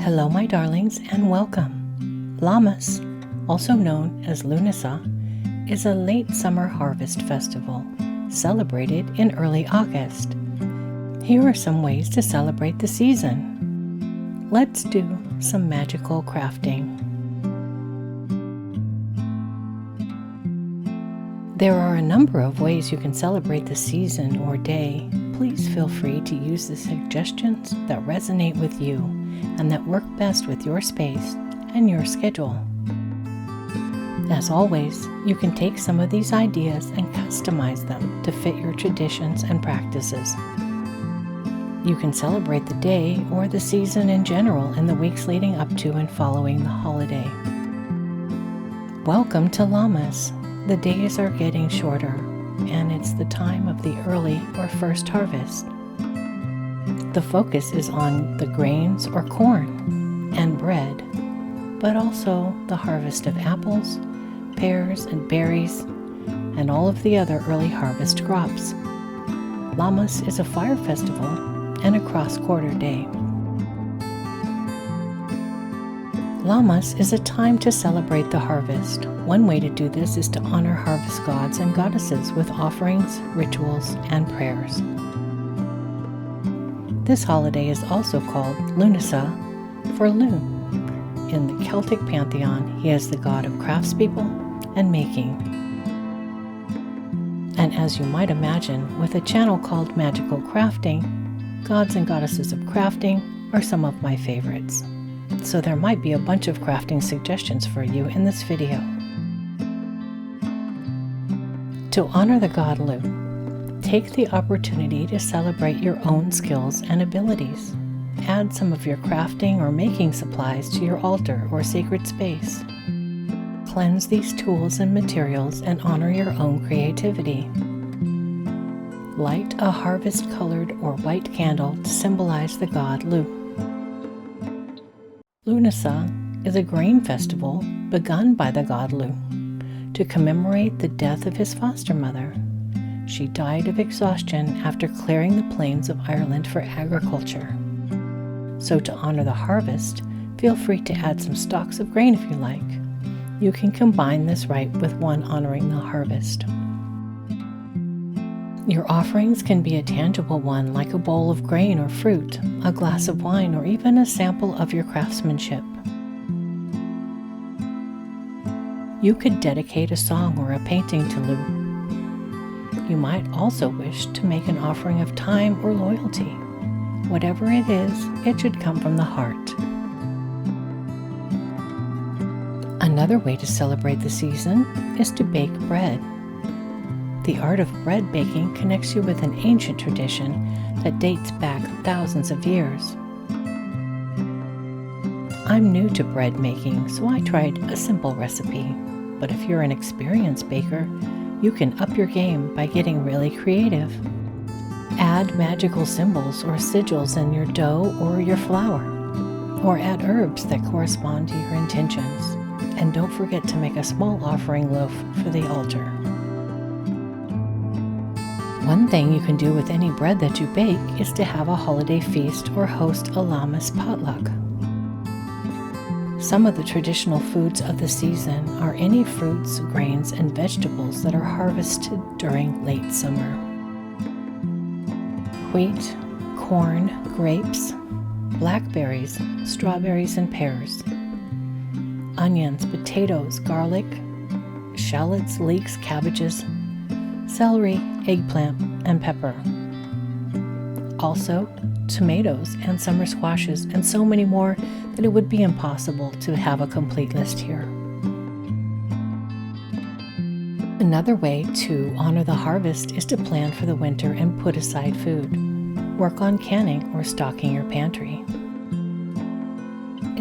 Hello my darlings and welcome. Lammas, also known as Lughnasadh, is a late summer harvest festival celebrated in early August. Here are some ways to celebrate the season. Let's do some magical crafting. There are a number of ways you can celebrate the season or day. Please feel free to use the suggestions that resonate with you and that work best with your space and your schedule. As always, you can take some of these ideas and customize them to fit your traditions and practices. You can celebrate the day or the season in general in the weeks leading up to and following the holiday. Welcome to Lammas. The days are getting shorter, and it's the time of the early or first harvest. The focus is on the grains or corn and bread, but also the harvest of apples, pears, and berries, and all of the other early harvest crops. Lammas is a fire festival and a cross-quarter day. Lammas is a time to celebrate the harvest. One way to do this is to honor harvest gods and goddesses with offerings, rituals, and prayers. This holiday is also called Lughnasadh for Lugh. In the Celtic pantheon, he is the god of craftspeople and making. And as you might imagine, with a channel called Magical Crafting, gods and goddesses of crafting are some of my favorites. So there might be a bunch of crafting suggestions for you in this video. To honor the god Lugh, take the opportunity to celebrate your own skills and abilities. Add some of your crafting or making supplies to your altar or sacred space. Cleanse these tools and materials and honor your own creativity. Light a harvest-colored or white candle to symbolize the god Lugh. Lughnasadh is a grain festival begun by the god Lugh to commemorate the death of his foster mother. She died of exhaustion after clearing the plains of Ireland for agriculture. So to honor the harvest, feel free to add some stalks of grain if you like. You can combine this rite with one honoring the harvest. Your offerings can be a tangible one like a bowl of grain or fruit, a glass of wine, or even a sample of your craftsmanship. You could dedicate a song or a painting to Lugh. You might also wish to make an offering of time or loyalty. Whatever it is, it should come from the heart. Another way to celebrate the season is to bake bread. The art of bread baking connects you with an ancient tradition that dates back thousands of years. I'm new to bread making, so I tried a simple recipe. But if you're an experienced baker, you can up your game by getting really creative. Add magical symbols or sigils in your dough or your flour, or add herbs that correspond to your intentions. And don't forget to make a small offering loaf for the altar. One thing you can do with any bread that you bake is to have a holiday feast or host a Lammas potluck. Some of the traditional foods of the season are any fruits, grains, and vegetables that are harvested during late summer. Wheat, corn, grapes, blackberries, strawberries, and pears. Onions, potatoes, garlic, shallots, leeks, cabbages, celery, eggplant, and pepper. Also, tomatoes and summer squashes, and so many more that it would be impossible to have a complete list here. Another way to honor the harvest is to plan for the winter and put aside food. Work on canning or stocking your pantry.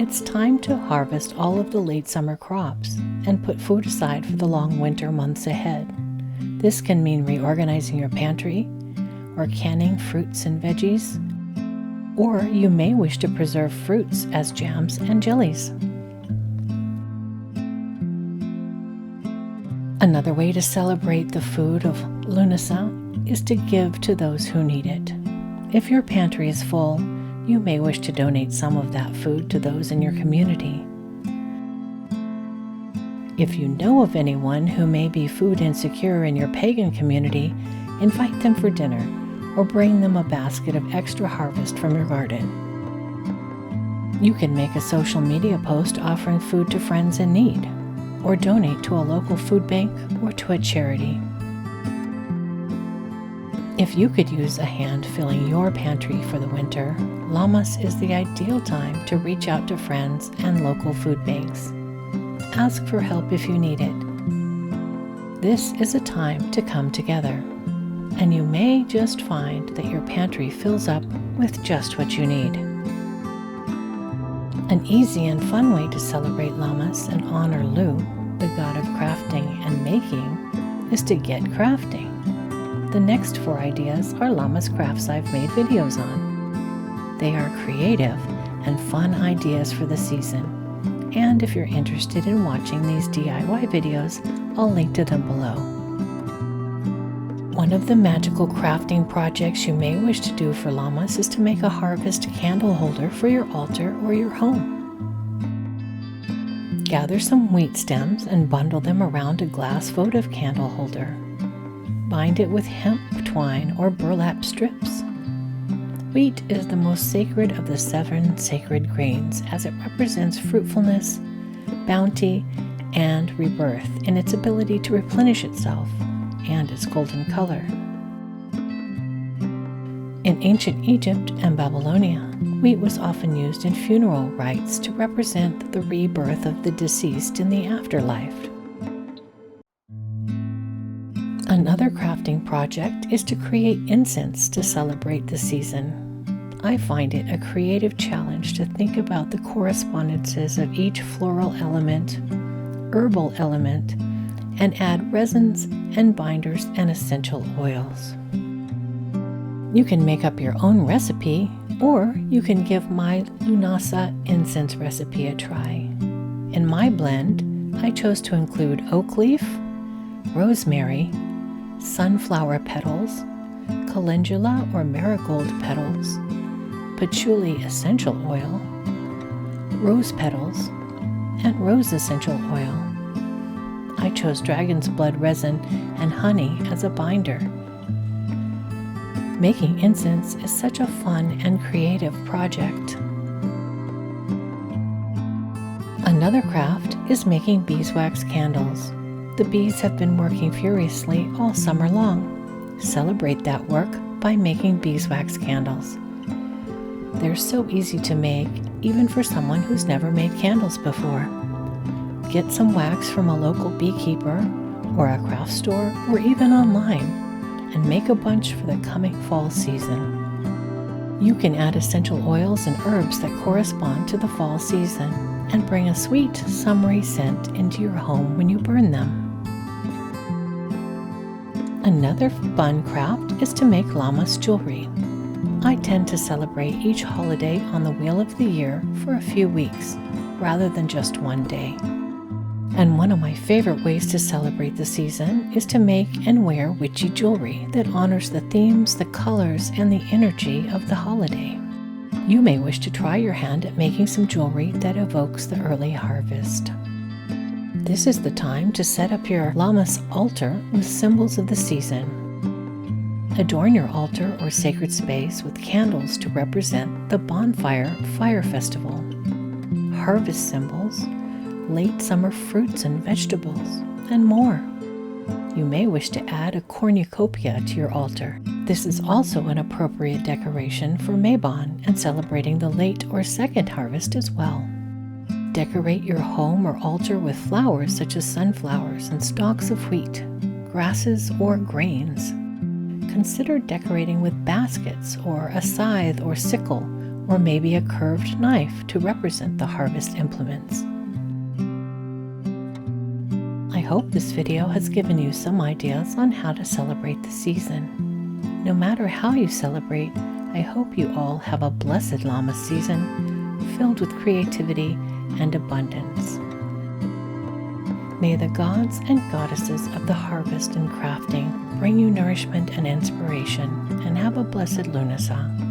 It's time to harvest all of the late summer crops and put food aside for the long winter months ahead. This can mean reorganizing your pantry or canning fruits and veggies, or you may wish to preserve fruits as jams and jellies. Another way to celebrate the food of Lughnasadh is to give to those who need it. If your pantry is full, you may wish to donate some of that food to those in your community. If you know of anyone who may be food insecure in your pagan community, invite them for dinner or bring them a basket of extra harvest from your garden. You can make a social media post offering food to friends in need, or donate to a local food bank or to a charity. If you could use a hand filling your pantry for the winter, Lammas is the ideal time to reach out to friends and local food banks. Ask for help if you need it. This is a time to come together, and you may just find that your pantry fills up with just what you need. An easy and fun way to celebrate Lammas and honor Lu, the god of crafting and making, is to get crafting. The next 4 ideas are Lammas crafts I've made videos on. They are creative and fun ideas for the season, and if you're interested in watching these DIY videos, I'll link to them below. One of the magical crafting projects you may wish to do for Lammas is to make a harvest candle holder for your altar or your home. Gather some wheat stems and bundle them around a glass votive candle holder. Bind it with hemp twine or burlap strips. Wheat is the most sacred of the 7 sacred grains, as it represents fruitfulness, bounty, and rebirth in its ability to replenish itself and its golden color. In ancient Egypt and Babylonia, wheat was often used in funeral rites to represent the rebirth of the deceased in the afterlife. Another crafting project is to create incense to celebrate the season. I find it a creative challenge to think about the correspondences of each floral element, herbal element, and add resins and binders and essential oils. You can make up your own recipe, or you can give my Lughnasadh incense recipe a try. In my blend, I chose to include oak leaf, rosemary, sunflower petals, calendula or marigold petals, patchouli essential oil, rose petals, and rose essential oil. I chose dragon's blood resin and honey as a binder. Making incense is such a fun and creative project. Another craft is making beeswax candles. The bees have been working furiously all summer long. Celebrate that work by making beeswax candles. They're so easy to make, even for someone who's never made candles before. Get some wax from a local beekeeper or a craft store or even online, and make a bunch for the coming fall season. You can add essential oils and herbs that correspond to the fall season and bring a sweet, summery scent into your home when you burn them. Another fun craft is to make Lammas jewelry. I tend to celebrate each holiday on the wheel of the year for a few weeks, rather than just one day. And one of my favorite ways to celebrate the season is to make and wear witchy jewelry that honors the themes, the colors, and the energy of the holiday. You may wish to try your hand at making some jewelry that evokes the early harvest. This is the time to set up your Lammas altar with symbols of the season. Adorn your altar or sacred space with candles to represent the bonfire fire festival, harvest symbols, late summer fruits and vegetables, and more. You may wish to add a cornucopia to your altar. This is also an appropriate decoration for Mabon and celebrating the late or second harvest as well. Decorate your home or altar with flowers such as sunflowers and stalks of wheat, grasses, or grains. Consider decorating with baskets or a scythe or sickle, or maybe a curved knife to represent the harvest implements. I hope this video has given you some ideas on how to celebrate the season. No matter how you celebrate, I hope you all have a blessed Lammas season filled with creativity and abundance. May the gods and goddesses of the harvest and crafting bring you nourishment and inspiration, and have a blessed Lughnasadh.